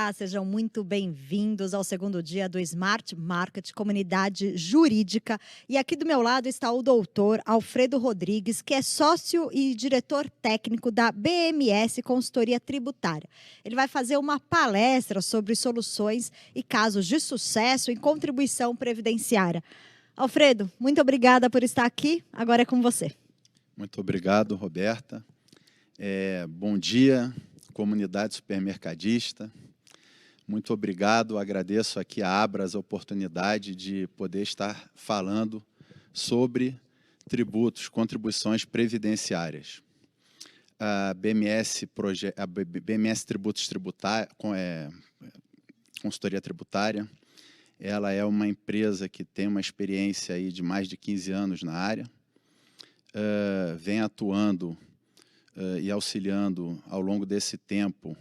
Olá, sejam muito bem-vindos ao segundo dia do Smart Market Comunidade Jurídica. E aqui do meu lado está o doutor Alfredo Rodrigues, que é sócio e diretor técnico da BMS Consultoria Tributária. Ele vai fazer uma palestra sobre soluções e casos de sucesso em contribuição previdenciária. Alfredo, muito obrigada por estar aqui. Agora é com você. Muito obrigado, Roberta. Bom dia, comunidade supermercadista. Muito obrigado, agradeço aqui a Abras a oportunidade de poder estar falando sobre tributos, contribuições previdenciárias. A BMS Tributos Tributários, Consultoria Tributária, ela é uma empresa que tem uma experiência aí de mais de 15 anos na área, vem atuando e auxiliando ao longo desse tempo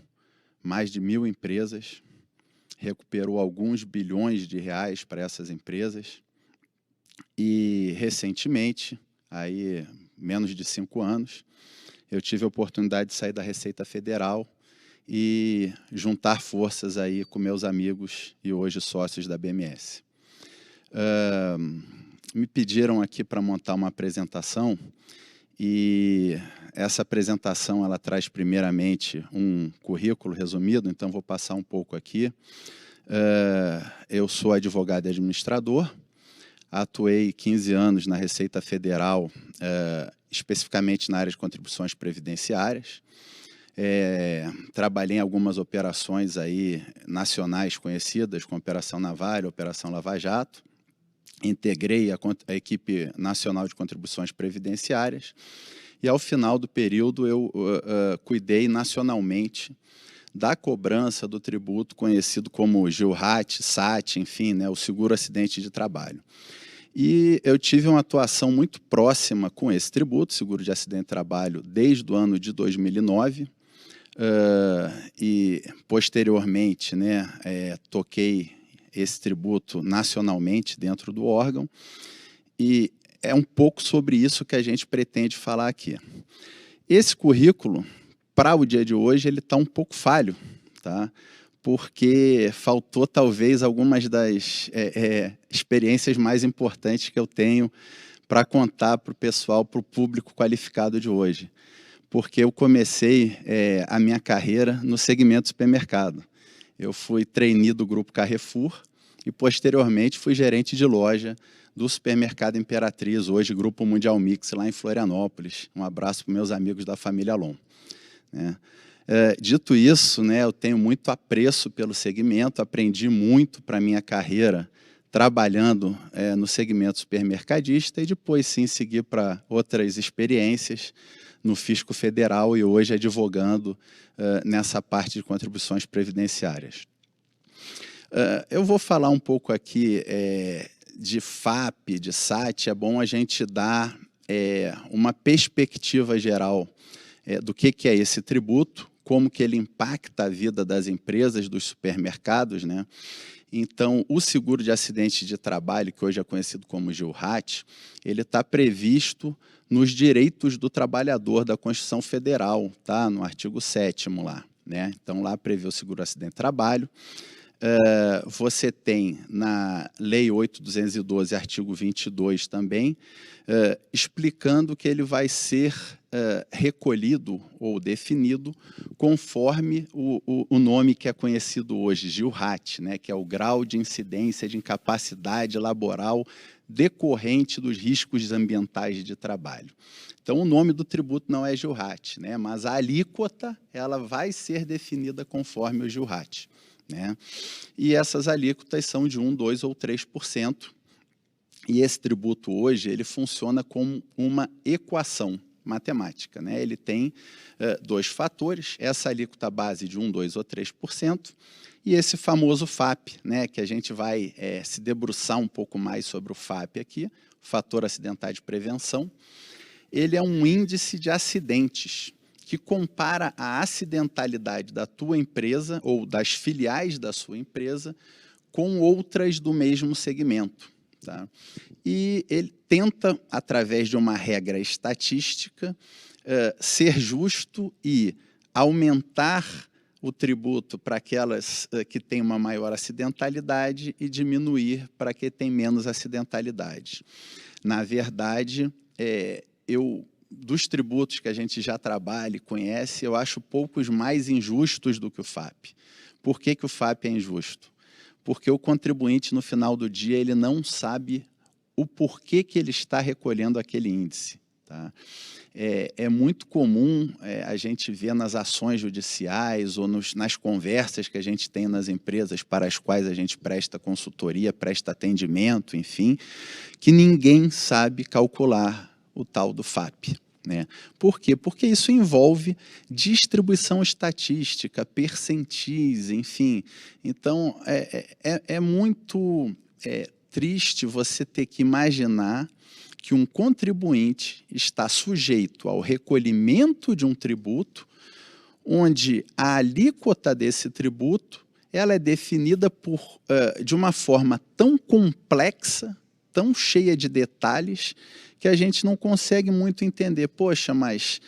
mais de 1.000 empresas, recuperou alguns bilhões de reais para essas empresas e recentemente, aí menos de 5 anos, eu tive a oportunidade de sair da Receita Federal e juntar forças aí com meus amigos e hoje sócios da BMS. Me pediram aqui para montar uma apresentação e essa apresentação ela traz primeiramente um currículo resumido, então vou passar um pouco aqui. Eu sou advogado e administrador, atuei 15 anos na Receita Federal, especificamente na área de contribuições previdenciárias. Trabalhei em algumas operações aí nacionais conhecidas, como Operação Navalha, Operação Lava Jato. Integrei a equipe nacional de contribuições previdenciárias e, ao final do período, eu cuidei nacionalmente da cobrança do tributo conhecido como GILRAT, SAT, enfim, né, o seguro acidente de trabalho. E eu tive uma atuação muito próxima com esse tributo, seguro de acidente de trabalho, desde o ano de 2009, e, posteriormente, né, toquei esse tributo nacionalmente dentro do órgão, e é um pouco sobre isso que a gente pretende falar aqui. Esse currículo, para o dia de hoje, ele está um pouco falho, tá? Porque faltou talvez algumas das experiências mais importantes que eu tenho para contar para o pessoal, para o público qualificado de hoje. Porque eu comecei a minha carreira no segmento supermercado. Eu fui trainee do Grupo Carrefour e, posteriormente, fui gerente de loja do supermercado Imperatriz, hoje Grupo Mundial Mix, lá em Florianópolis. Um abraço para meus amigos da família Alon. Dito isso, né, eu tenho muito apreço pelo segmento, aprendi muito para a minha carreira trabalhando no segmento supermercadista e depois, sim, segui para outras experiências no Fisco Federal e hoje advogando nessa parte de contribuições previdenciárias. Eu vou falar um pouco aqui de FAP, de SAT. É bom a gente dar uma perspectiva geral do que é esse tributo, como que ele impacta a vida das empresas, dos supermercados, né? Então, o seguro de acidente de trabalho, que hoje é conhecido como GILRAT, ele está previsto nos direitos do trabalhador da Constituição Federal, tá? No artigo 7º lá, né? Então, lá prevê o seguro de acidente de trabalho. Você tem na Lei 8.212, artigo 22 também, explicando que ele vai ser recolhido ou definido conforme o nome que é conhecido hoje, GILRAT, né, que é o grau de incidência de incapacidade laboral decorrente dos riscos ambientais de trabalho. Então, o nome do tributo não é GILRAT, né, mas a alíquota ela vai ser definida conforme o GILRAT. Né? E essas alíquotas são de 1%, 2% ou 3%. E esse tributo hoje ele funciona como uma equação matemática. Né? Ele tem dois fatores, essa alíquota base de 1%, 2% ou 3%, e esse famoso FAP, né? Que a gente vai se debruçar um pouco mais sobre o FAP aqui, fator acidental de prevenção. Ele é um índice de acidentes que compara a acidentalidade da tua empresa ou das filiais da sua empresa com outras do mesmo segmento. Tá? E ele tenta, através de uma regra estatística, ser justo e aumentar o tributo para aquelas que têm uma maior acidentalidade e diminuir para que tem menos acidentalidade. Na verdade, dos tributos que a gente já trabalha e conhece, eu acho poucos mais injustos do que o FAP. Por que o FAP é injusto? Porque o contribuinte, no final do dia, ele não sabe o porquê que ele está recolhendo aquele índice. Tá? É muito comum a gente ver nas ações judiciais ou nas conversas que a gente tem nas empresas para as quais a gente presta consultoria, presta atendimento, enfim, que ninguém sabe calcular o tal do FAP. Né? Por quê? Porque isso envolve distribuição estatística, percentis, enfim. Então, é muito triste você ter que imaginar que um contribuinte está sujeito ao recolhimento de um tributo, onde a alíquota desse tributo ela é definida de uma forma tão complexa, tão cheia de detalhes, que a gente não consegue muito entender. Poxa, mas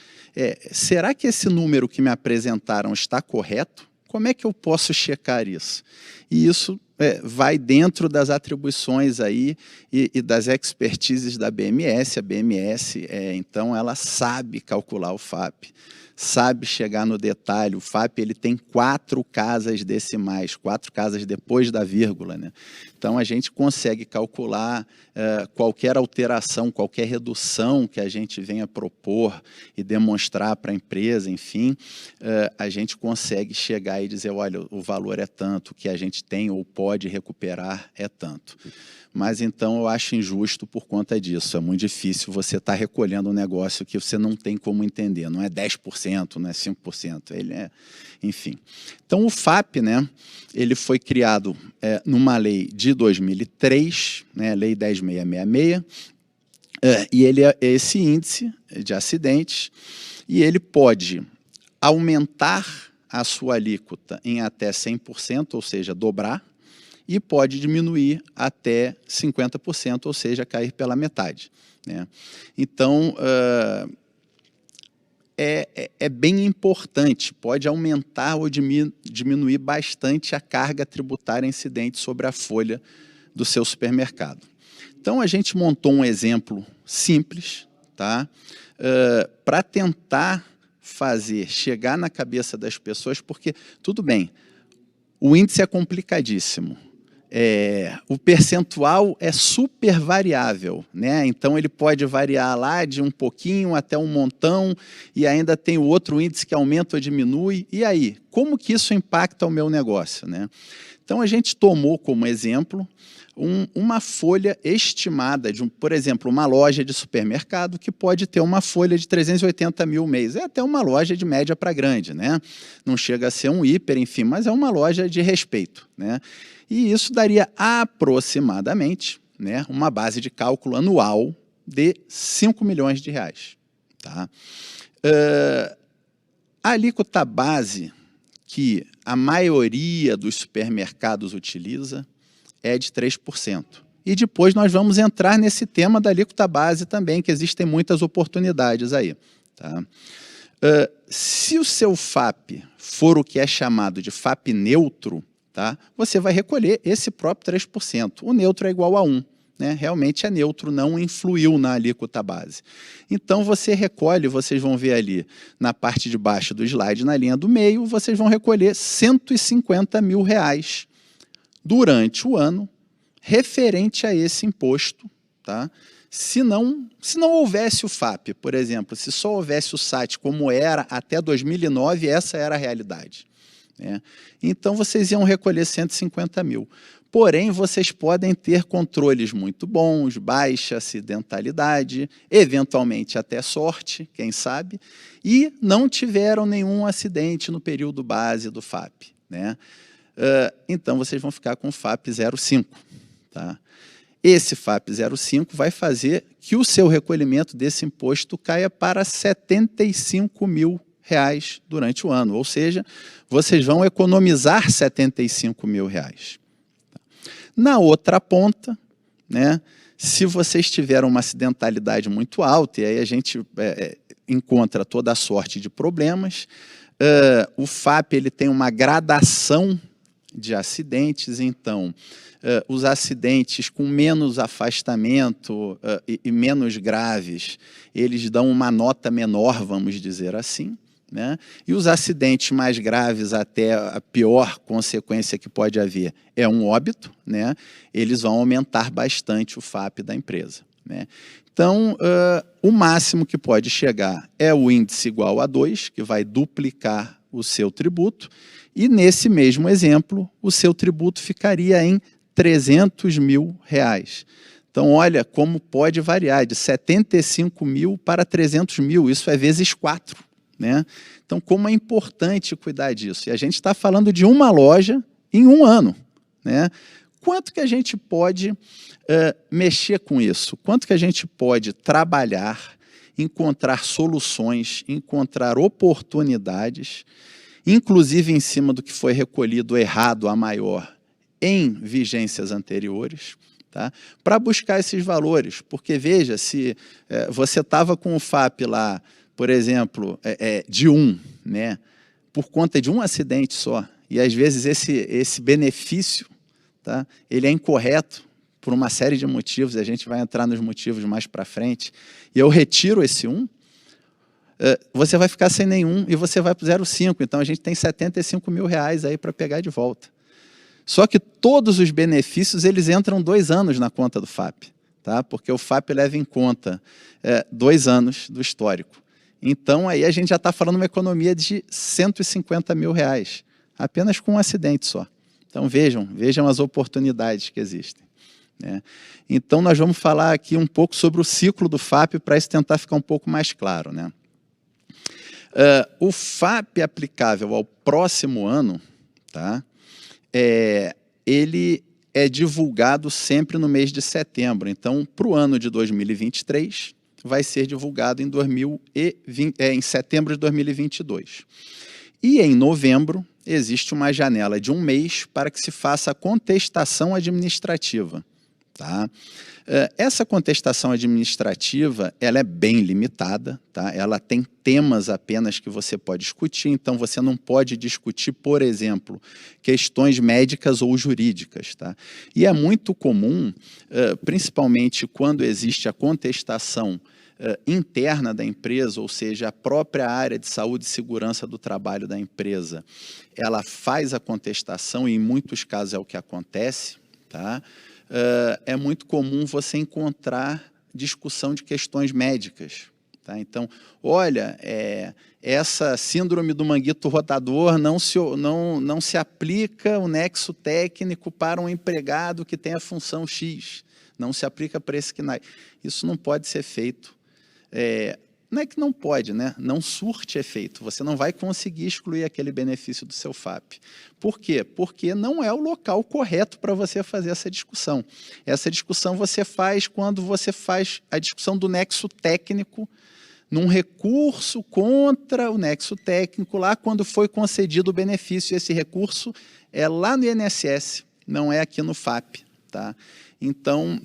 será que esse número que me apresentaram está correto? Como é que eu posso checar isso? E isso vai dentro das atribuições aí e das expertises da BMS. A BMS, então, ela sabe calcular o FAP, sabe chegar no detalhe. O FAP ele tem 4 casas decimais, 4 casas depois da vírgula. Né? Então, a gente consegue calcular qualquer alteração, qualquer redução que a gente venha propor e demonstrar para a empresa, enfim, a gente consegue chegar e dizer, olha, o valor é tanto, o que a gente tem ou pode recuperar é tanto. Mas, então, eu acho injusto por conta disso. É muito difícil você estar recolhendo um negócio que você não tem como entender. Não é 10%, não é 5%. Ele enfim. Então, o FAP, né, ele foi criado numa lei de 2003, né, Lei 10.666, e ele é esse índice de acidentes, e ele pode aumentar a sua alíquota em até 100%, ou seja, dobrar, e pode diminuir até 50%, ou seja, cair pela metade. Né? Então, é bem importante, pode aumentar ou diminuir bastante a carga tributária incidente sobre a folha do seu supermercado. Então, a gente montou um exemplo simples, tá? Para tentar chegar na cabeça das pessoas, porque, tudo bem, o índice é complicadíssimo. O percentual é super variável, né? Então ele pode variar lá de um pouquinho até um montão, e ainda tem o outro índice que aumenta ou diminui. E aí, como que isso impacta o meu negócio, né? Então a gente tomou como exemplo uma folha estimada de, por exemplo, uma loja de supermercado que pode ter uma folha de 380 mil mês. É até uma loja de média para grande, né? Não chega a ser um hiper, enfim, mas é uma loja de respeito, né? E isso daria aproximadamente, né, uma base de cálculo anual de 5 milhões de reais. Tá? A alíquota base que a maioria dos supermercados utiliza é de 3%. E depois nós vamos entrar nesse tema da alíquota base também, que existem muitas oportunidades aí. Tá? Se o seu FAP for o que é chamado de FAP neutro, tá? Você vai recolher esse próprio 3%. O neutro é igual a 1. Né? Realmente é neutro, não influiu na alíquota base. Então, você recolhe, vocês vão ver ali na parte de baixo do slide, na linha do meio, vocês vão recolher 150 mil reais durante o ano, referente a esse imposto. Tá? Se não houvesse o FAP, por exemplo, se só houvesse o SAT como era até 2009, essa era a realidade. Né? Então, vocês iam recolher 150 mil. Porém, vocês podem ter controles muito bons, baixa acidentalidade, eventualmente até sorte, quem sabe, e não tiveram nenhum acidente no período base do FAP. Né? Então, vocês vão ficar com o FAP 05. Tá? Esse FAP 05 vai fazer que o seu recolhimento desse imposto caia para 75 mil reais durante o ano, ou seja, vocês vão economizar 75 mil reais. Na outra ponta, né, se vocês tiveram uma acidentalidade muito alta, e aí a gente encontra toda a sorte de problemas, O FAP ele tem uma gradação de acidentes, então, os acidentes com menos afastamento e menos graves, eles dão uma nota menor, vamos dizer assim, né? E os acidentes mais graves, até a pior consequência que pode haver é um óbito, né? Eles vão aumentar bastante o FAP da empresa, né? Então, o máximo que pode chegar é o índice igual a 2, que vai duplicar o seu tributo, e nesse mesmo exemplo, o seu tributo ficaria em R$300 mil. Então, olha como pode variar de 75 mil para 300 mil, isso é vezes 4. Né? Então, como é importante cuidar disso? E a gente está falando de uma loja em um ano. Né? Quanto que a gente pode mexer com isso? Quanto que a gente pode trabalhar, encontrar soluções, encontrar oportunidades, inclusive em cima do que foi recolhido errado a maior em vigências anteriores, tá? Para buscar esses valores? Porque, veja, se você estava com o FAP lá, por exemplo, de 1, né, por conta de um acidente só, e às vezes esse benefício, tá, ele é incorreto por uma série de motivos, a gente vai entrar nos motivos mais para frente, e eu retiro esse 1, você vai ficar sem nenhum e você vai para o 0,5, então a gente tem 75 mil reais aí para pegar de volta. Só que todos os benefícios, eles entram 2 anos na conta do FAP, tá? Porque o FAP leva em conta 2 anos do histórico. Então, aí a gente já está falando uma economia de 150 mil reais, apenas com um acidente só. Então, vejam as oportunidades que existem. Né? Então, nós vamos falar aqui um pouco sobre o ciclo do FAP, para isso tentar ficar um pouco mais claro. Né? O FAP aplicável ao próximo ano, tá? Ele é divulgado sempre no mês de setembro. Então, para o ano de 2023, vai ser divulgado em setembro de 2022. E em novembro, existe uma janela de 1 mês para que se faça a contestação administrativa. Tá? Essa contestação administrativa, ela é bem limitada, tá? Ela tem temas apenas que você pode discutir, então você não pode discutir, por exemplo, questões médicas ou jurídicas. Tá? E é muito comum, principalmente quando existe a contestação interna da empresa, ou seja, a própria área de saúde e segurança do trabalho da empresa, ela faz a contestação, e em muitos casos é o que acontece, tá? É muito comum você encontrar discussão de questões médicas. Tá? Então, olha, essa síndrome do manguito rotador não se aplica o nexo técnico para um empregado que tem a função X, não se aplica para esse KNAI. Isso não pode ser feito. Não é que não pode, né? Não surte efeito. Você não vai conseguir excluir aquele benefício do seu FAP. Por quê? Porque não é o local correto para você fazer essa discussão. Essa discussão você faz quando você faz a discussão do nexo técnico, num recurso contra o nexo técnico, lá quando foi concedido o benefício. Esse recurso é lá no INSS, não é aqui no FAP. Tá? Então,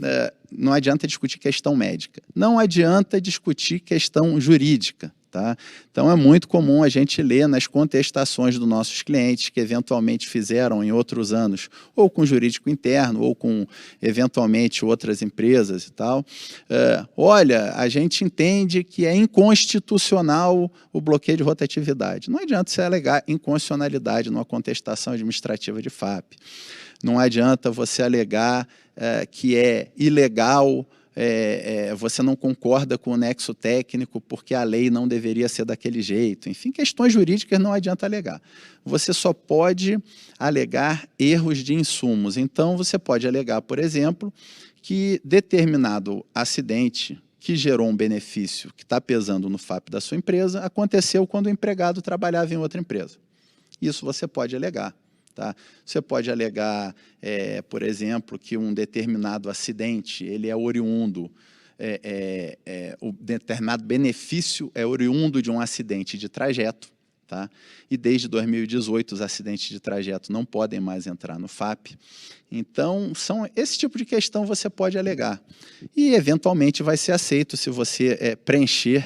não adianta discutir questão médica. Não adianta discutir questão jurídica. Tá? Então, é muito comum a gente ler nas contestações dos nossos clientes que eventualmente fizeram em outros anos, ou com jurídico interno, ou com, eventualmente, outras empresas e tal. Olha, a gente entende que é inconstitucional o bloqueio de rotatividade. Não adianta você alegar inconstitucionalidade numa contestação administrativa de FAP. Não adianta você alegar que é ilegal, você não concorda com o nexo técnico porque a lei não deveria ser daquele jeito. Enfim, questões jurídicas não adianta alegar. Você só pode alegar erros de insumos. Então, você pode alegar, por exemplo, que determinado acidente que gerou um benefício que está pesando no FAP da sua empresa aconteceu quando o empregado trabalhava em outra empresa. Isso você pode alegar. Tá? Você pode alegar, por exemplo, que um determinado acidente ele é oriundo, o determinado benefício é oriundo de um acidente de trajeto. Tá? E desde 2018 os acidentes de trajeto não podem mais entrar no FAP. Então, esse tipo de questão você pode alegar. E, eventualmente, vai ser aceito se você preencher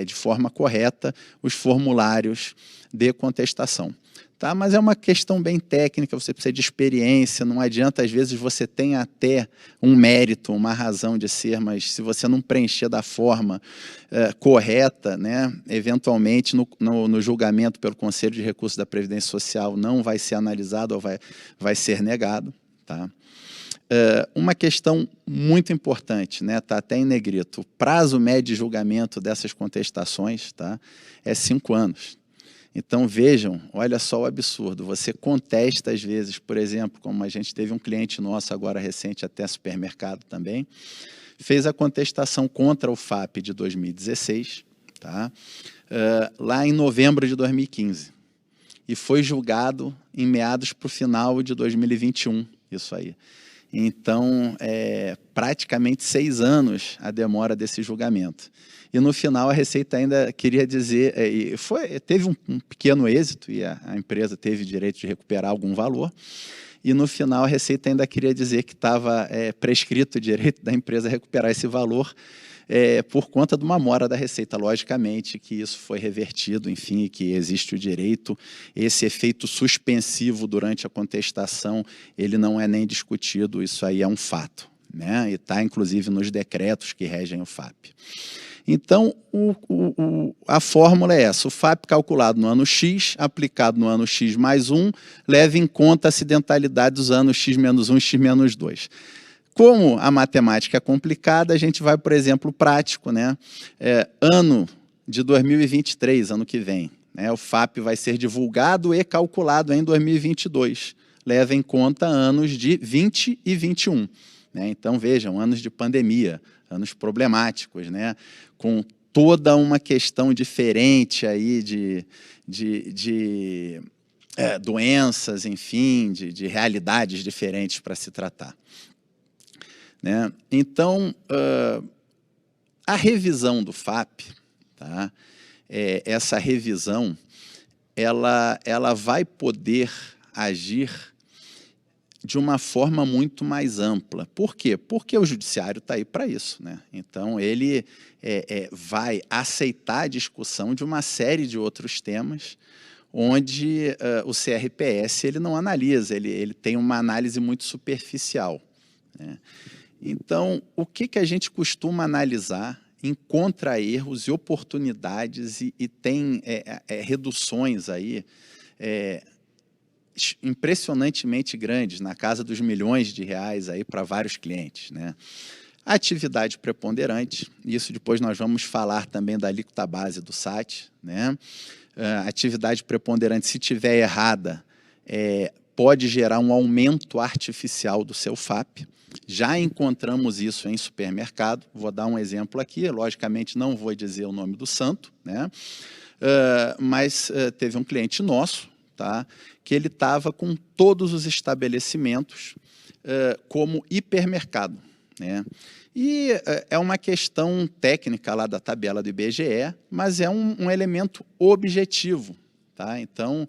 de forma correta os formulários de contestação. Tá? Mas é uma questão bem técnica, você precisa de experiência, não adianta, às vezes você tem até um mérito, uma razão de ser, mas se você não preencher da forma correta, né, eventualmente no julgamento pelo Conselho de Recursos da Previdência Social não vai ser analisado ou vai ser negado. Tá? Uma questão muito importante, né, tá até em negrito, o prazo médio de julgamento dessas contestações, tá, é 5 anos. Então, vejam, olha só o absurdo, você contesta às vezes, por exemplo, como a gente teve um cliente nosso agora recente, até supermercado também, fez a contestação contra o FAP de 2016, tá? Lá em novembro de 2015, e foi julgado em meados para o final de 2021, isso aí. Então, praticamente 6 anos a demora desse julgamento. E no final a Receita ainda queria dizer, teve um pequeno êxito e a empresa teve direito de recuperar algum valor, e no final a Receita ainda queria dizer que estava prescrito o direito da empresa recuperar esse valor por conta de uma mora da Receita. Logicamente que isso foi revertido, enfim, que existe o direito, esse efeito suspensivo durante a contestação, ele não é nem discutido, isso aí é um fato, né? E está inclusive nos decretos que regem o FAP. Então, a fórmula é essa, o FAP calculado no ano X, aplicado no ano X mais 1, leva em conta a acidentalidade dos anos X menos 1 e X menos 2. Como a matemática é complicada, a gente vai, por exemplo, prático, né? Ano de 2023, ano que vem, né? O FAP vai ser divulgado e calculado em 2022. Leva em conta anos de 20 e 21. Né? Então, vejam, anos de pandemia, anos problemáticos, né? Com toda uma questão diferente aí de doenças, enfim, de realidades diferentes para se tratar. Né? Então, a revisão do FAP, tá? Essa revisão, ela vai poder agir de uma forma muito mais ampla. Por quê? Porque o judiciário está aí para isso, né? Então, ele vai aceitar a discussão de uma série de outros temas, onde o CRPS ele não analisa, ele tem uma análise muito superficial. Né? Então, o que a gente costuma analisar, encontra erros e oportunidades e tem reduções aí, impressionantemente grandes, na casa dos milhões de reais aí para vários clientes, né? Atividade preponderante, isso depois nós vamos falar também da alíquota base do SAT, né? Atividade preponderante, se tiver errada, pode gerar um aumento artificial do seu FAP. Já encontramos isso em supermercado, vou dar um exemplo aqui, logicamente não vou dizer o nome do santo, né? Mas teve um cliente nosso, tá? Que ele estava com todos os estabelecimentos como hipermercado. Né? E é uma questão técnica lá da tabela do IBGE, mas é um elemento objetivo. Tá? Então,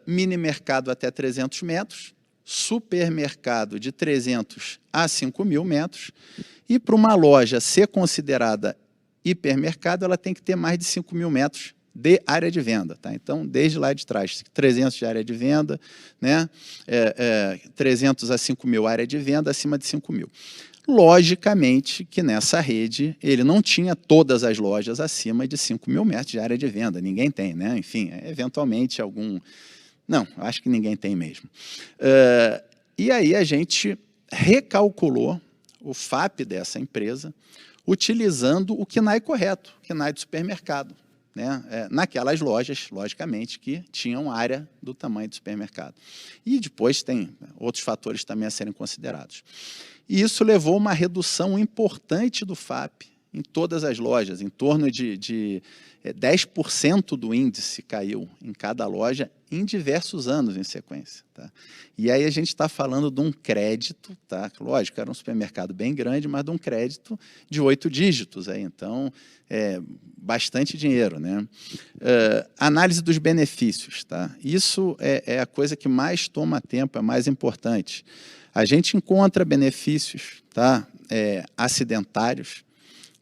mini mercado até 300 metros, supermercado de 300 a 5.000 metros, e para uma loja ser considerada hipermercado, ela tem que ter mais de 5.000 metros de área de venda. Tá? Então, desde lá de trás, 300 de área de venda, né? 300 a 5.000 área de venda, acima de 5.000. Logicamente que nessa rede ele não tinha todas as lojas acima de 5.000 metros de área de venda, ninguém tem, né? Enfim, eventualmente algum... Não, acho que ninguém tem mesmo. E aí a gente recalculou o FAP dessa empresa utilizando o KNAI correto, o KNAI do supermercado. Né, naquelas lojas, logicamente, que tinham área do tamanho do supermercado. E depois tem outros fatores também a serem considerados. E isso levou a uma redução importante do FAP em todas as lojas, em torno de 10% do índice caiu em cada loja em diversos anos em sequência. Tá? E aí a gente está falando de um crédito, tá? Lógico, era um supermercado bem grande, mas de um crédito de 8 dígitos. Aí, então, bastante dinheiro. Né? Análise dos benefícios. Tá? Isso é a coisa que mais toma tempo, é mais importante. A gente encontra benefícios, tá? Acidentários,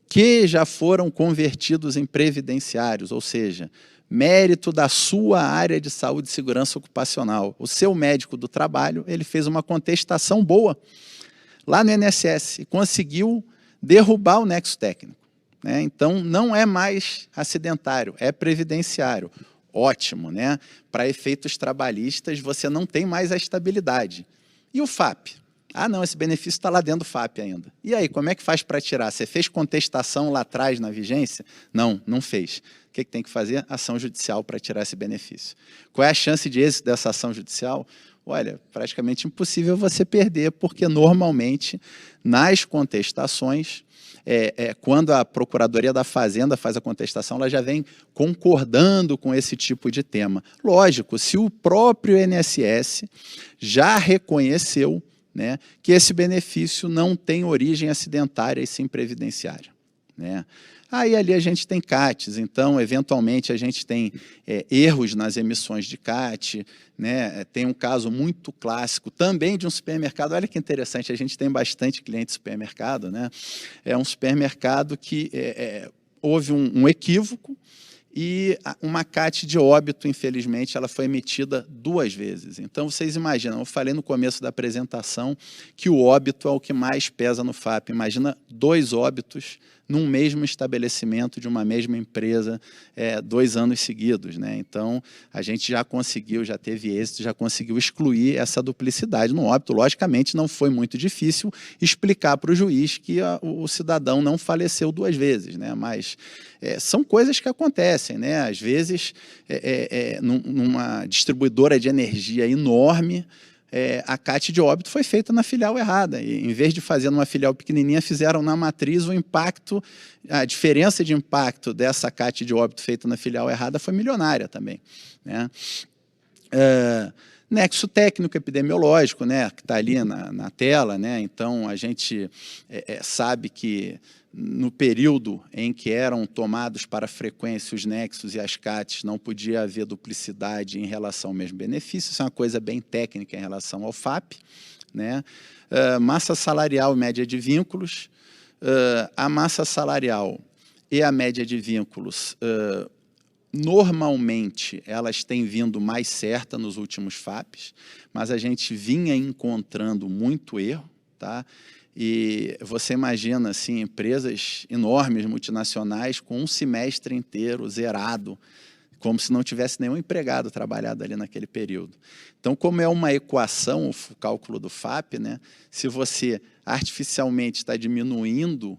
que já foram convertidos em previdenciários, ou seja, mérito da sua área de saúde e segurança ocupacional. O seu médico do trabalho, ele fez uma contestação boa lá no INSS e conseguiu derrubar o nexo técnico. Né? Então, não é mais acidentário, é previdenciário. Ótimo, né? Para efeitos trabalhistas, você não tem mais a estabilidade. E o FAP? Ah, não, esse benefício está lá dentro do FAP ainda. E aí, como é que faz para tirar? Você fez contestação lá atrás na vigência? Não, não fez. O que tem que fazer? Ação judicial para tirar esse benefício. Qual é a chance de êxito dessa ação judicial? Olha, praticamente impossível você perder, porque normalmente, nas contestações, quando a Procuradoria da Fazenda faz a contestação, ela já vem concordando com esse tipo de tema. Lógico, se o próprio INSS já reconheceu, né, que esse benefício não tem origem acidentária e sim previdenciária. Né? Aí ali a gente tem CATs, então, eventualmente, a gente tem erros nas emissões de CAT, né? Tem um caso muito clássico também de um supermercado, olha que interessante, a gente tem bastante cliente de supermercado, né? É um supermercado que houve um equívoco, e uma CAT de óbito, infelizmente, ela foi emitida 2 vezes. Então, vocês imaginam, eu falei no começo da apresentação que o óbito é o que mais pesa no FAP. Imagina 2 óbitos num mesmo estabelecimento de uma mesma empresa, 2 anos seguidos. Né? Então, a gente já conseguiu, já teve êxito, já conseguiu excluir essa duplicidade no óbito. Logicamente, não foi muito difícil explicar para o juiz que o cidadão não faleceu 2 vezes, né? Mas são coisas que acontecem. Né? Às vezes, numa distribuidora de energia enorme, a CAT de óbito foi feita na filial errada. E, em vez de fazer numa filial pequenininha, fizeram na matriz. O impacto, a diferença de impacto dessa CAT de óbito feita na filial errada foi milionária também. Né? Nexo técnico epidemiológico, né, que está ali na tela. Né? Então, a gente sabe que no período em que eram tomados para frequência os nexos e as CATs, não podia haver duplicidade em relação ao mesmo benefício. Isso é uma coisa bem técnica em relação ao FAP. Né? Massa salarial e média de vínculos. A massa salarial e a média de vínculos, normalmente, elas têm vindo mais certa nos últimos FAPs, mas a gente vinha encontrando muito erro. Tá? E você imagina assim, empresas enormes, multinacionais, com um semestre inteiro zerado, como se não tivesse nenhum empregado trabalhado ali naquele período. Então, como é uma equação, o cálculo do FAP, né, se você artificialmente está diminuindo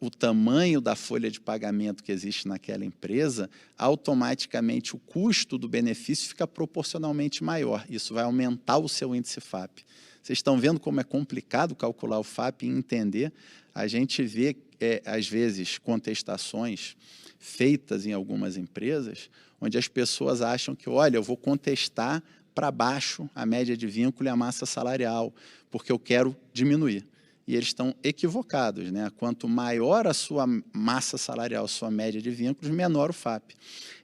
o tamanho da folha de pagamento que existe naquela empresa, automaticamente o custo do benefício fica proporcionalmente maior. Isso vai aumentar o seu índice FAP. Vocês estão vendo como é complicado calcular o FAP e entender? A gente vê, às vezes, contestações feitas em algumas empresas, onde as pessoas acham que, olha, eu vou contestar para baixo a média de vínculo e a massa salarial, porque eu quero diminuir. E eles estão equivocados. Né? Quanto maior a sua massa salarial, sua média de vínculos, menor o FAP.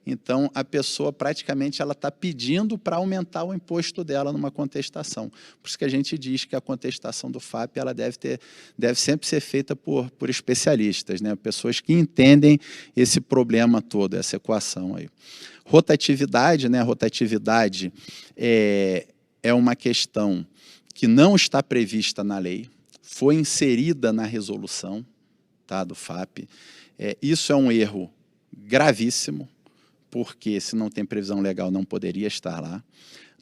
Então, a pessoa praticamente ela está pedindo para aumentar o imposto dela numa contestação. Por isso que a gente diz que a contestação do FAP ela deve sempre ser feita por especialistas, né? Pessoas que entendem esse problema todo, essa equação aí. Rotatividade, né? Rotatividade é uma questão que não está prevista na lei, foi inserida na resolução, tá, do FAP. Isso é um erro gravíssimo, porque se não tem previsão legal não poderia estar lá.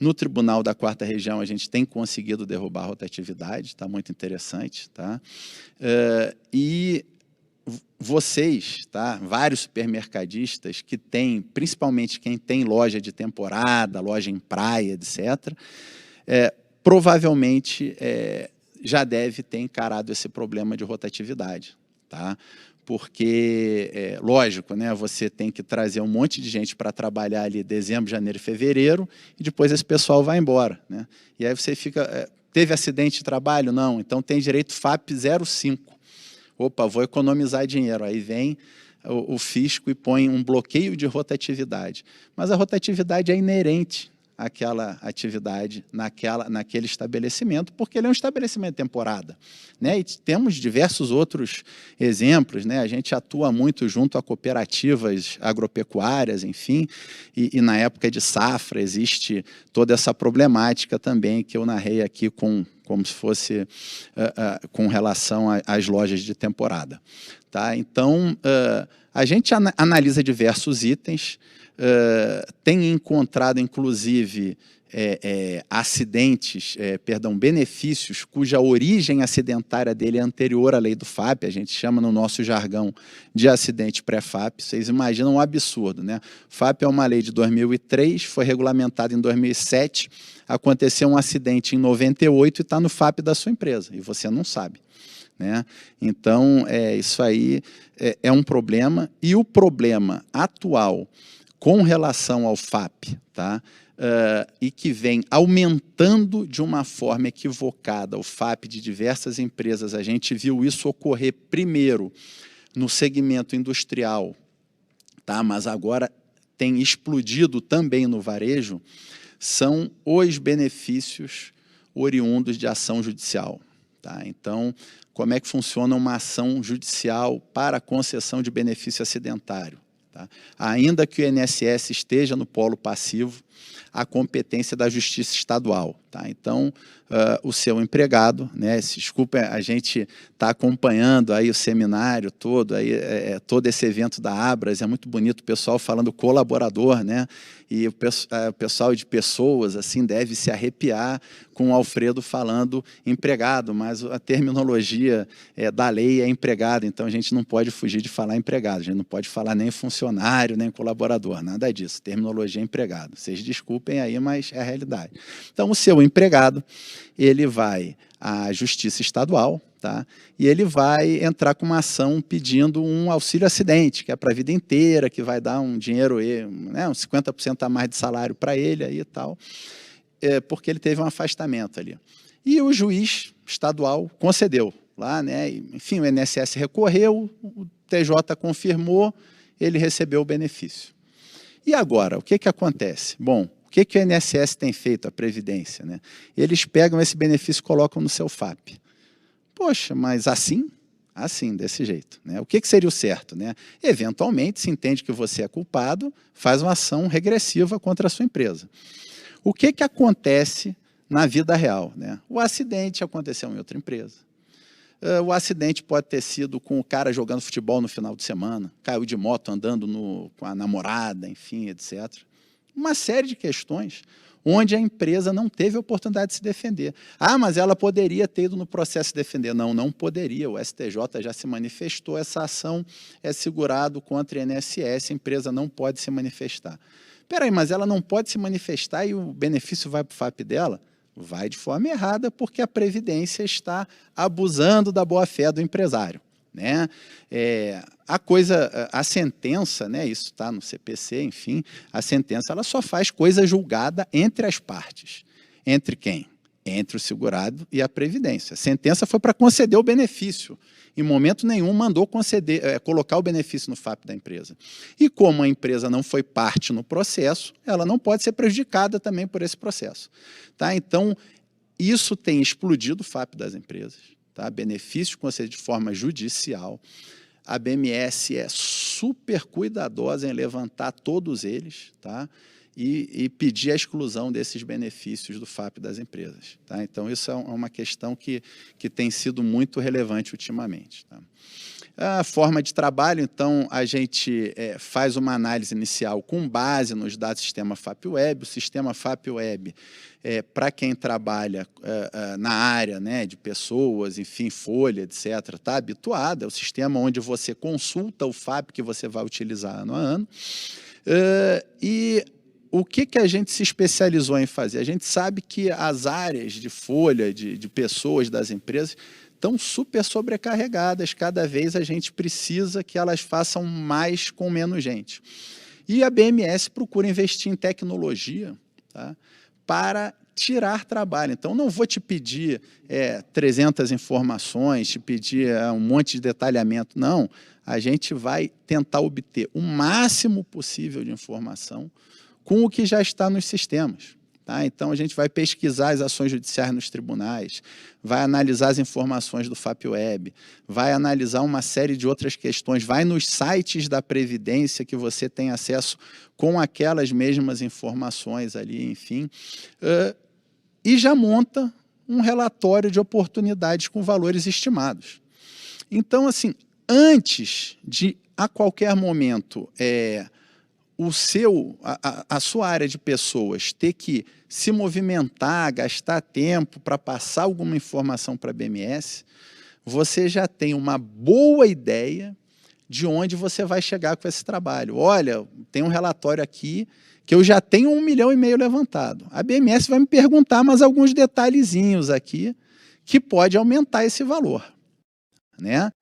No Tribunal da 4ª Região a gente tem conseguido derrubar a rotatividade, está muito interessante. Tá? E vocês, tá? Vários supermercadistas que têm, principalmente quem tem loja de temporada, loja em praia, etc., provavelmente já deve ter encarado esse problema de rotatividade. Tá? porque, lógico, né, você tem que trazer um monte de gente para trabalhar ali dezembro, janeiro e fevereiro, e depois esse pessoal vai embora, né? E aí você fica, teve acidente de trabalho? Não, então tem direito FAP 05. Opa, vou economizar dinheiro. Aí vem o fisco e põe um bloqueio de rotatividade. Mas a rotatividade é inerente àquela atividade, naquele estabelecimento, porque ele é um estabelecimento de temporada, né? E temos diversos outros exemplos, né? A gente atua muito junto a cooperativas agropecuárias, enfim, e na época de safra existe toda essa problemática também que eu narrei aqui como se fosse com relação às lojas de temporada. Tá? Então, a gente analisa diversos itens, tem encontrado, inclusive, benefícios cuja origem acidentária dele é anterior à lei do FAP, a gente chama no nosso jargão de acidente pré-FAP. Vocês imaginam um absurdo, né? FAP é uma lei de 2003, foi regulamentada em 2007, aconteceu um acidente em 98 e está no FAP da sua empresa, e você não sabe, né? Então, isso aí é um problema, e o problema atual com relação ao FAP, tá? E que vem aumentando de uma forma equivocada o FAP de diversas empresas, a gente viu isso ocorrer primeiro no segmento industrial, tá? Mas agora tem explodido também no varejo, são os benefícios oriundos de ação judicial. Tá? Então, como é que funciona uma ação judicial para a concessão de benefício acidentário? Tá? Ainda que o INSS esteja no polo passivo, a competência da Justiça Estadual. Tá? Então, o seu empregado, né, desculpa, a gente está acompanhando aí o seminário todo, aí, todo esse evento da Abras, é muito bonito o pessoal falando colaborador, né? E o pessoal de pessoas assim deve se arrepiar com o Alfredo falando empregado, mas a terminologia da lei é empregado, então a gente não pode fugir de falar empregado, a gente não pode falar nem funcionário, nem colaborador, nada disso, terminologia é empregado. Vocês desculpem aí, mas é a realidade. Então, o seu empregado, ele vai à Justiça Estadual, tá? E ele vai entrar com uma ação pedindo um auxílio acidente, que é para a vida inteira, que vai dar um dinheiro, né, uns 50% a mais de salário para ele aí e tal, porque ele teve um afastamento ali. E o juiz estadual concedeu lá, né? Enfim, o INSS recorreu, o TJ confirmou, ele recebeu o benefício. E agora, o que acontece? Bom, o que o INSS tem feito, a Previdência, né? Eles pegam esse benefício e colocam no seu FAP. Poxa, mas assim? Assim, desse jeito, né? O que seria o certo, né? Eventualmente, se entende que você é culpado, faz uma ação regressiva contra a sua empresa. O que acontece na vida real, né? O acidente aconteceu em outra empresa. O acidente pode ter sido com o cara jogando futebol no final de semana, caiu de moto andando com a namorada, enfim, etc. Uma série de questões onde a empresa não teve a oportunidade de se defender. Ah, mas ela poderia ter ido no processo se defender. Não, não poderia. O STJ já se manifestou, essa ação é segurado contra o INSS, a empresa não pode se manifestar. Espera aí, mas ela não pode se manifestar e o benefício vai para o FAP dela? Vai de forma errada, porque a Previdência está abusando da boa-fé do empresário, né? A sentença, né, isso está no CPC, enfim, a sentença ela só faz coisa julgada entre as partes. Entre quem? Entre o segurado e a Previdência. A sentença foi para conceder o benefício. Em momento nenhum mandou colocar o benefício no FAP da empresa. E como a empresa não foi parte no processo, ela não pode ser prejudicada também por esse processo. Tá? Então, isso tem explodido o FAP das empresas. Tá? Benefícios concedidos de forma judicial. A BMS é super cuidadosa em levantar todos eles, tá? E pedir a exclusão desses benefícios do FAP das empresas. Tá? Então, isso é uma questão que tem sido muito relevante ultimamente. Tá? A forma de trabalho, então, a gente faz uma análise inicial com base nos dados do sistema FAP Web. O sistema FAP Web, para quem trabalha na área, né, de pessoas, enfim, folha, etc., está habituado. É o sistema onde você consulta o FAP que você vai utilizar ano a ano. E o que a gente se especializou em fazer? A gente sabe que as áreas de folha, de pessoas das empresas, estão super sobrecarregadas, cada vez a gente precisa que elas façam mais com menos gente. E a BMS procura investir em tecnologia, tá, para tirar trabalho. Então, não vou te pedir 300 informações, te pedir um monte de detalhamento, não. A gente vai tentar obter o máximo possível de informação com o que já está nos sistemas. Tá? Então, a gente vai pesquisar as ações judiciais nos tribunais, vai analisar as informações do FAPWeb, vai analisar uma série de outras questões, vai nos sites da Previdência que você tem acesso com aquelas mesmas informações ali, enfim, e já monta um relatório de oportunidades com valores estimados. Então, assim, antes de, a qualquer momento, a sua área de pessoas ter que se movimentar, gastar tempo para passar alguma informação para a BMS, você já tem uma boa ideia de onde você vai chegar com esse trabalho. Olha, tem um relatório aqui que eu já tenho 1,5 milhão levantado. A BMS vai me perguntar mais alguns detalhezinhos aqui que pode aumentar esse valor, né?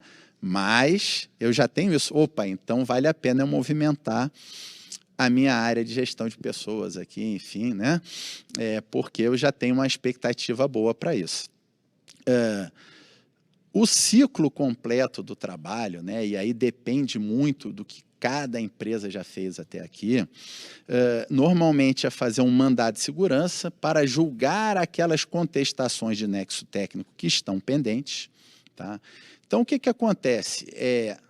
Mas eu já tenho isso. Opa, então vale a pena eu movimentar a minha área de gestão de pessoas aqui, enfim, né? Porque eu já tenho uma expectativa boa para isso. O ciclo completo do trabalho, né? E aí depende muito do que cada empresa já fez até aqui, normalmente é fazer um mandado de segurança para julgar aquelas contestações de nexo técnico que estão pendentes. Tá? Então, o que acontece?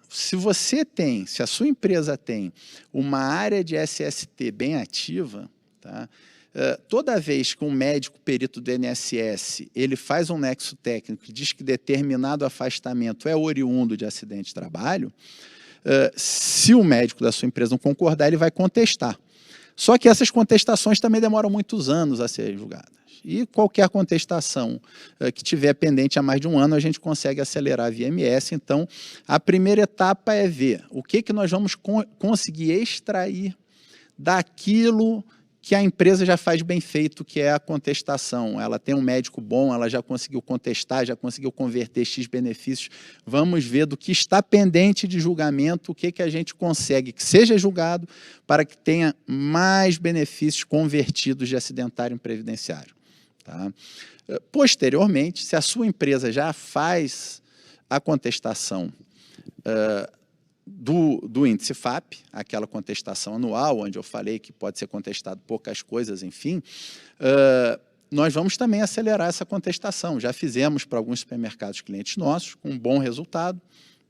Se a sua empresa tem uma área de SST bem ativa, tá? Toda vez que um médico perito do INSS ele faz um nexo técnico que diz que determinado afastamento é oriundo de acidente de trabalho, se o médico da sua empresa não concordar, ele vai contestar. Só que essas contestações também demoram muitos anos a serem julgadas. E qualquer contestação que tiver pendente há mais de um ano, a gente consegue acelerar via MS. Então, a primeira etapa é ver o que nós vamos conseguir extrair daquilo que a empresa já faz bem feito, que é a contestação. Ela tem um médico bom, ela já conseguiu contestar, já conseguiu converter X benefícios. Vamos ver do que está pendente de julgamento, o que a gente consegue que seja julgado para que tenha mais benefícios convertidos de acidentário em previdenciário. Tá? Posteriormente, se a sua empresa já faz a contestação do índice FAP, aquela contestação anual, onde eu falei que pode ser contestado poucas coisas, enfim, nós vamos também acelerar essa contestação. Já fizemos para alguns supermercados clientes nossos, com um bom resultado,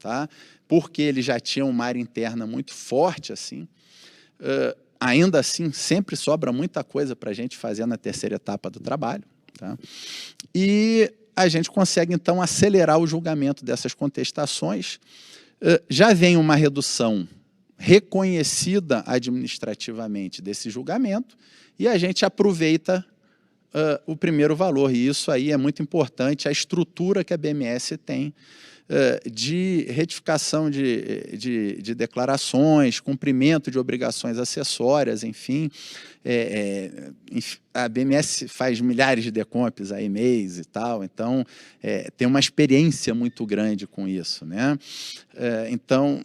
tá? Porque eles já tinham uma área interna muito forte, assim. Ainda assim, sempre sobra muita coisa para a gente fazer na terceira etapa do trabalho. Tá? E a gente consegue, então, acelerar o julgamento dessas contestações. Já vem uma redução reconhecida administrativamente desse julgamento e a gente aproveita o primeiro valor. E isso aí é muito importante, a estrutura que a BMS tem de retificação de declarações, cumprimento de obrigações acessórias, enfim. A BMS faz milhares de decomps aí mês e tal, então tem uma experiência muito grande com isso, né? Então,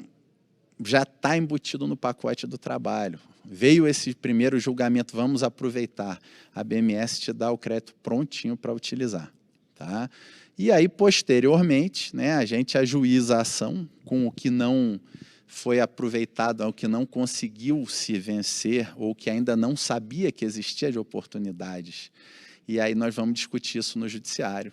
já está embutido no pacote do trabalho. Veio esse primeiro julgamento, vamos aproveitar. A BMS te dá o crédito prontinho para utilizar. Tá? E aí, posteriormente, né, a gente ajuiza a ação com o que não foi aproveitado, o que não conseguiu se vencer, ou que ainda não sabia que existia de oportunidades. E aí nós vamos discutir isso no judiciário.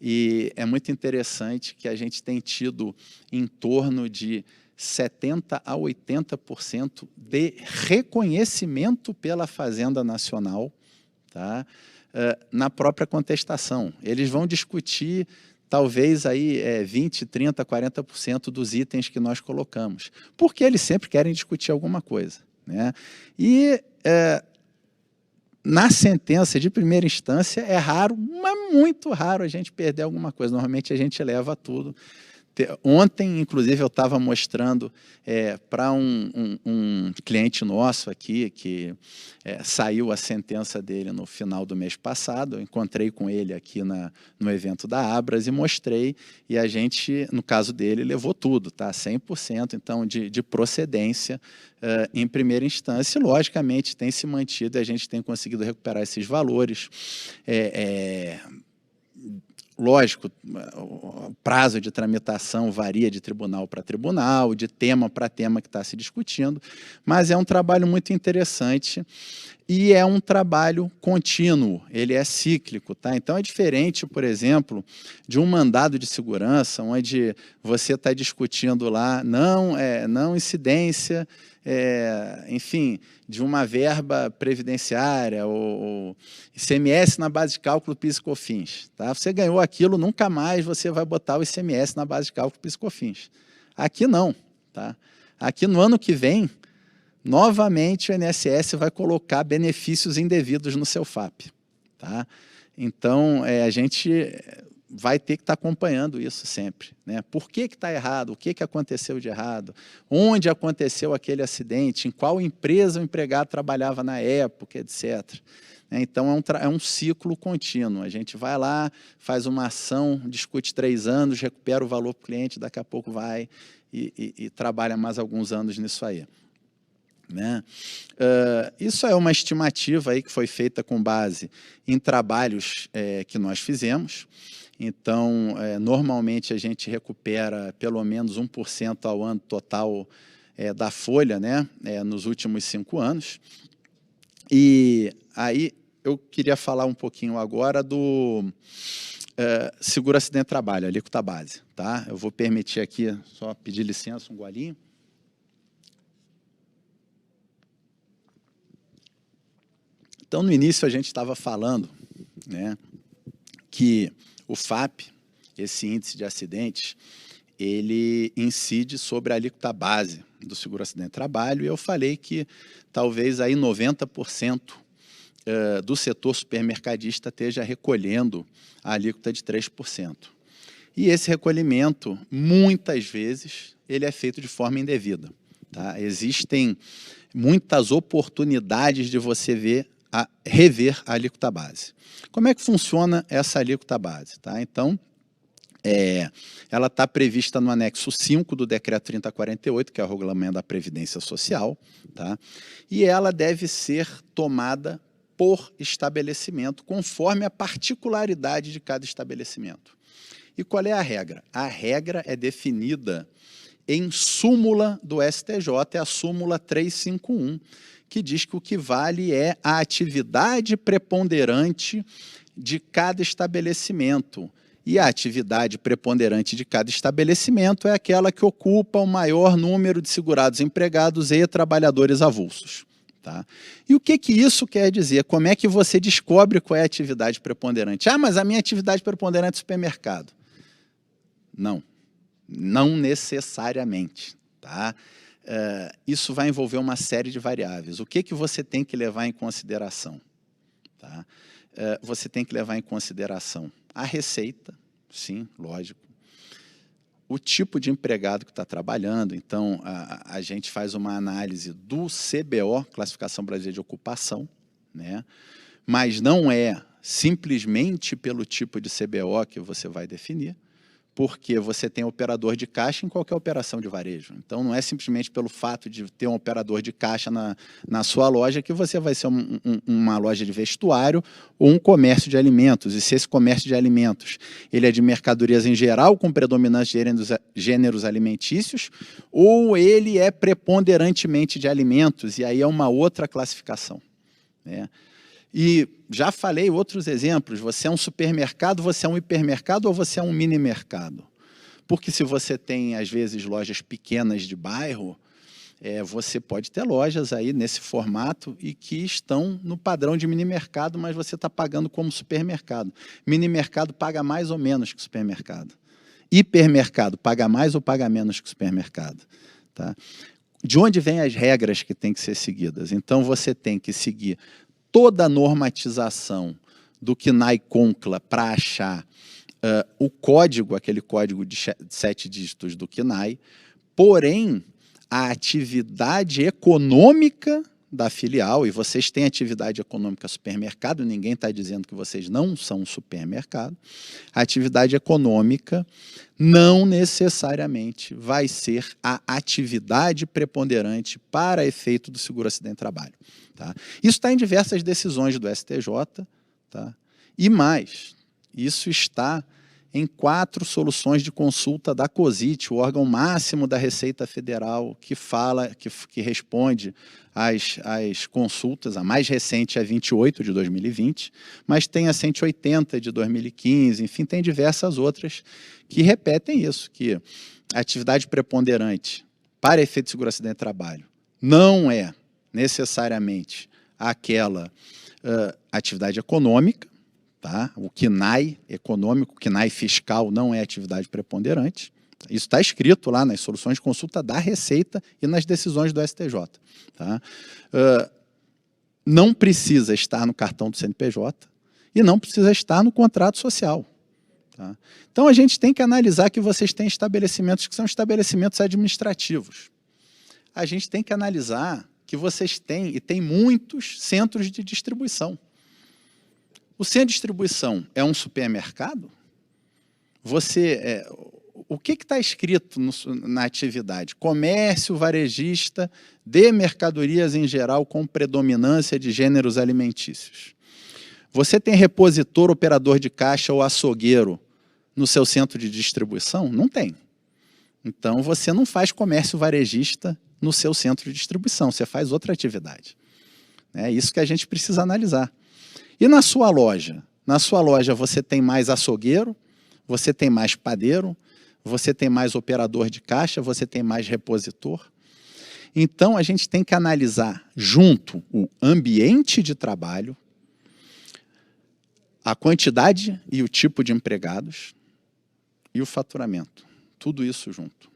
E é muito interessante que a gente tem tido em torno de 70% a 80% de reconhecimento pela Fazenda Nacional, tá? Na própria contestação. Eles vão discutir talvez aí 20%, 30%, 40% dos itens que nós colocamos, porque eles sempre querem discutir alguma coisa, né? E na sentença de primeira instância é raro, mas muito raro a gente perder alguma coisa. Normalmente a gente leva tudo. Ontem, inclusive, eu estava mostrando para um cliente nosso aqui, que saiu a sentença dele no final do mês passado. Eu encontrei com ele aqui no evento da Abras e mostrei, e a gente, no caso dele, levou tudo, tá? 100%, então, de procedência em primeira instância. E, logicamente, tem se mantido e a gente tem conseguido recuperar esses valores. Lógico, o prazo de tramitação varia de tribunal para tribunal, de tema para tema que está se discutindo, mas é um trabalho muito interessante e é um trabalho contínuo, ele é cíclico, tá? Então é diferente, por exemplo, de um mandado de segurança, onde você está discutindo lá não incidência, enfim, de uma verba previdenciária ou ICMS na base de cálculo PIS e COFINS. Tá? Você ganhou aquilo, nunca mais você vai botar o ICMS na base de cálculo PIS e COFINS. Aqui não. Tá? Aqui no ano que vem, novamente o INSS vai colocar benefícios indevidos no seu FAP. Tá? Então, a gente vai ter que estar acompanhando isso sempre, né? Por que está errado? O que aconteceu de errado? Onde aconteceu aquele acidente? Em qual empresa o empregado trabalhava na época, etc. Então, é um ciclo contínuo. A gente vai lá, faz uma ação, discute 3 anos, recupera o valor para o cliente, daqui a pouco vai e trabalha mais alguns anos nisso aí. Né? Isso é uma estimativa aí que foi feita com base em trabalhos que nós fizemos. Então, normalmente a gente recupera pelo menos 1% ao ano total da folha, né? Nos últimos 5 anos. E aí eu queria falar um pouquinho agora do seguro acidente de trabalho, alíquota base. Tá? Eu vou permitir aqui, só pedir licença, um golinho. Então, no início, a gente estava falando, né, que o FAP, esse índice de acidentes, ele incide sobre a alíquota base do seguro acidente de trabalho, e eu falei que talvez aí 90% do setor supermercadista esteja recolhendo a alíquota de 3%. E esse recolhimento, muitas vezes, ele é feito de forma indevida. Tá? Existem muitas oportunidades de você rever a alíquota base. Como é que funciona essa alíquota base? Tá? Então, ela está prevista no anexo 5 do decreto 3048, que é o regulamento da Previdência Social, tá? E ela deve ser tomada por estabelecimento, conforme a particularidade de cada estabelecimento. E qual é a regra? A regra é definida em súmula do STJ, é a súmula 351, que diz que o que vale é a atividade preponderante de cada estabelecimento. E a atividade preponderante de cada estabelecimento é aquela que ocupa o maior número de segurados empregados e trabalhadores avulsos. Tá? E o que isso quer dizer? Como é que você descobre qual é a atividade preponderante? Ah, mas a minha atividade preponderante é supermercado. Não, não necessariamente. Tá? Isso vai envolver uma série de variáveis. O que você tem que levar em consideração? Tá? Você tem que levar em consideração a receita, sim, lógico. O tipo de empregado que está trabalhando. Então, a gente faz uma análise do CBO, Classificação Brasileira de Ocupação, né? Mas não é simplesmente pelo tipo de CBO que você vai definir, porque você tem operador de caixa em qualquer operação de varejo. Então, não é simplesmente pelo fato de ter um operador de caixa na sua loja que você vai ser uma loja de vestuário ou um comércio de alimentos. E se esse comércio de alimentos ele é de mercadorias em geral, com predominância de gêneros alimentícios, ou ele é preponderantemente de alimentos, e aí é uma outra classificação. Né? E já falei outros exemplos, você é um supermercado, você é um hipermercado ou você é um mini mercado? Porque se você tem, às vezes, lojas pequenas de bairro, você pode ter lojas aí nesse formato e que estão no padrão de mini mercado, mas você está pagando como supermercado. Mini mercado paga mais ou menos que supermercado. Hipermercado paga mais ou paga menos que supermercado. Tá? De onde vêm as regras que têm que ser seguidas? Então, você tem que seguir toda a normatização do CNAE-CONCLA para achar o código, aquele código de 7 dígitos do CNAE, porém, a atividade econômica da filial, e vocês têm atividade econômica supermercado, ninguém está dizendo que vocês não são um supermercado, a atividade econômica não necessariamente vai ser a atividade preponderante para efeito do seguro-acidente trabalho. Tá? Isso está em diversas decisões do STJ, tá? E mais, isso está em 4 soluções de consulta da COSIT, o órgão máximo da Receita Federal, que fala, que responde às consultas. A mais recente é a 28 de 2020, mas tem a 180 de 2015, enfim, tem diversas outras que repetem isso, que a atividade preponderante para efeito de seguro-acidente de trabalho não é necessariamente aquela atividade econômica. Tá? O CNAE econômico, o CNAE fiscal não é atividade preponderante. Isso está escrito lá nas soluções de consulta da Receita e nas decisões do STJ. Tá? Não precisa estar no cartão do CNPJ e não precisa estar no contrato social. Tá? Então, a gente tem que analisar que vocês têm estabelecimentos que são estabelecimentos administrativos. A gente tem que analisar que vocês têm, e tem muitos centros de distribuição. O centro de distribuição é um supermercado? O que está escrito na atividade? Comércio varejista de mercadorias em geral com predominância de gêneros alimentícios. Você tem repositor, operador de caixa ou açougueiro no seu centro de distribuição? Não tem. Então, você não faz comércio varejista no seu centro de distribuição, você faz outra atividade. É isso que a gente precisa analisar. E na sua loja? Na sua loja você tem mais açougueiro, você tem mais padeiro, você tem mais operador de caixa, você tem mais repositor. Então, a gente tem que analisar junto o ambiente de trabalho, a quantidade e o tipo de empregados e o faturamento. Tudo isso junto,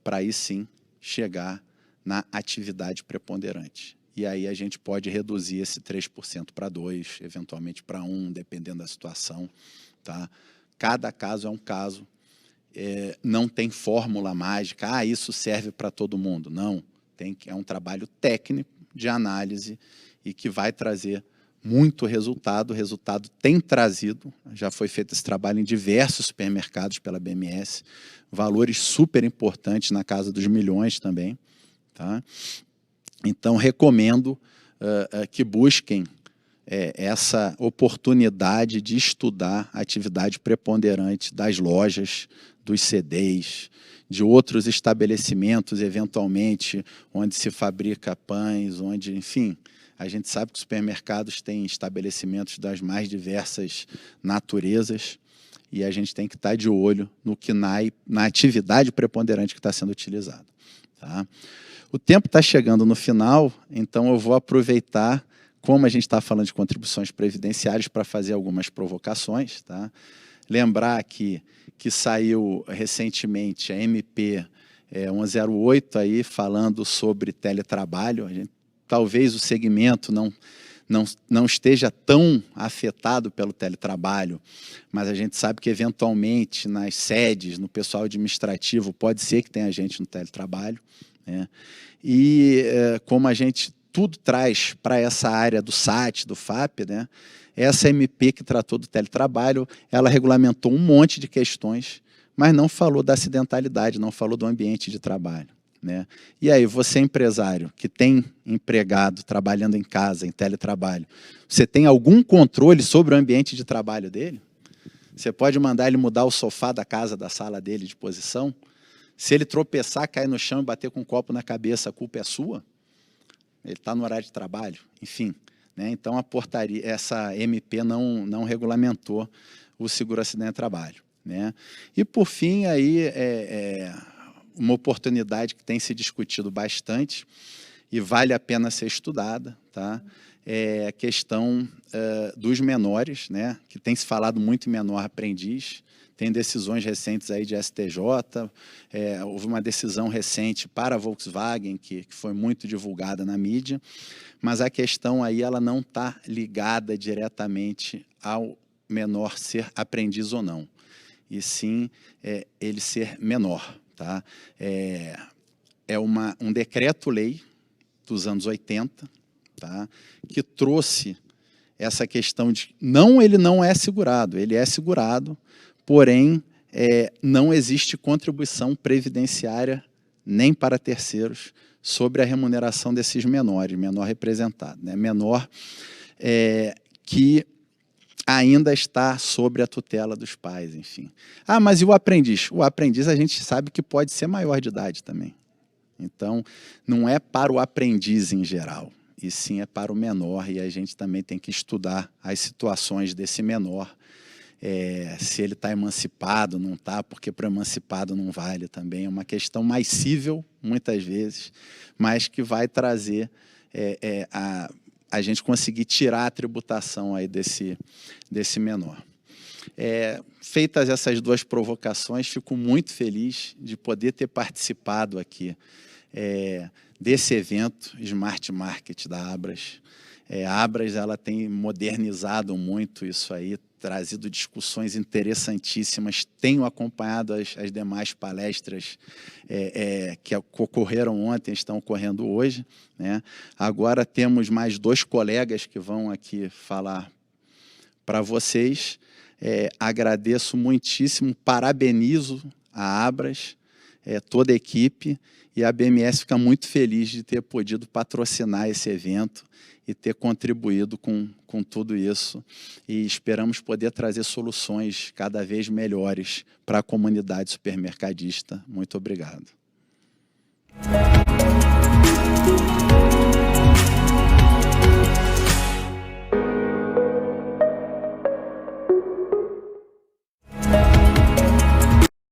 para aí sim chegar na atividade preponderante. E aí a gente pode reduzir esse 3% para 2%, eventualmente para 1%, dependendo da situação. Tá? Cada caso é um caso, não tem fórmula mágica, isso serve para todo mundo. Não, é um trabalho técnico de análise e que vai trazer muito resultado. O resultado tem trazido, já foi feito esse trabalho em diversos supermercados pela BMS, valores super importantes na casa dos milhões também. Tá? Então, recomendo que busquem essa oportunidade de estudar a atividade preponderante das lojas, dos CDs, de outros estabelecimentos, eventualmente, onde se fabrica pães, onde, enfim, a gente sabe que os supermercados têm estabelecimentos das mais diversas naturezas e a gente tem que estar de olho no CNAE, na atividade preponderante que está sendo utilizada. Tá? O tempo está chegando no final, então eu vou aproveitar, como a gente está falando de contribuições previdenciárias, para fazer algumas provocações. Tá? Lembrar que saiu recentemente a MP 108 aí, falando sobre teletrabalho. Talvez o segmento não esteja tão afetado pelo teletrabalho, mas a gente sabe que, eventualmente, nas sedes, no pessoal administrativo, pode ser que tenha gente no teletrabalho. Né? E como a gente tudo traz para essa área do SAT, do FAP, né? Essa MP que tratou do teletrabalho, ela regulamentou um monte de questões, mas não falou da acidentalidade, não falou do ambiente de trabalho. Né? E aí, você empresário que tem empregado trabalhando em casa, em teletrabalho, você tem algum controle sobre o ambiente de trabalho dele? Você pode mandar ele mudar o sofá da casa, da sala dele de posição? Se ele tropeçar, cair no chão e bater com um copo na cabeça, a culpa é sua? Ele está no horário de trabalho? Enfim, né? Então, a portaria, essa MP não regulamentou o seguro-acidente de trabalho. Né? E, por fim, aí, uma oportunidade que tem se discutido bastante e vale a pena ser estudada, tá? É a questão dos menores, né? Que tem se falado muito em menor aprendiz. Tem decisões recentes aí de STJ, houve uma decisão recente para a Volkswagen, que foi muito divulgada na mídia, mas a questão aí ela não está ligada diretamente ao menor ser aprendiz ou não. e sim ele ser menor. Tá? Um decreto-lei dos anos 80, tá? Que trouxe essa questão de ele não é segurado, ele é segurado, porém não existe contribuição previdenciária nem para terceiros sobre a remuneração desses menores, menor representado, né? Menor que ainda está sobre a tutela dos pais, enfim. Ah, mas e o aprendiz? O aprendiz a gente sabe que pode ser maior de idade também. Então, não é para o aprendiz em geral, e sim é para o menor, e a gente também tem que estudar as situações desse menor, se ele está emancipado, não está, porque para o emancipado não vale também. É uma questão mais cível, muitas vezes, mas que vai trazer a gente conseguir tirar a tributação aí desse menor. Feitas essas duas provocações, fico muito feliz de poder ter participado aqui desse evento Smart Market da Abras. A Abras ela tem modernizado muito isso aí, trazido discussões interessantíssimas. Tenho acompanhado as demais palestras que ocorreram ontem, estão ocorrendo hoje, né? Agora temos mais 2 colegas que vão aqui falar para vocês. Agradeço muitíssimo, parabenizo a Abras, toda a equipe, e a BMS fica muito feliz de ter podido patrocinar esse evento e ter contribuído com tudo isso, e esperamos poder trazer soluções cada vez melhores para a comunidade supermercadista. Muito obrigado.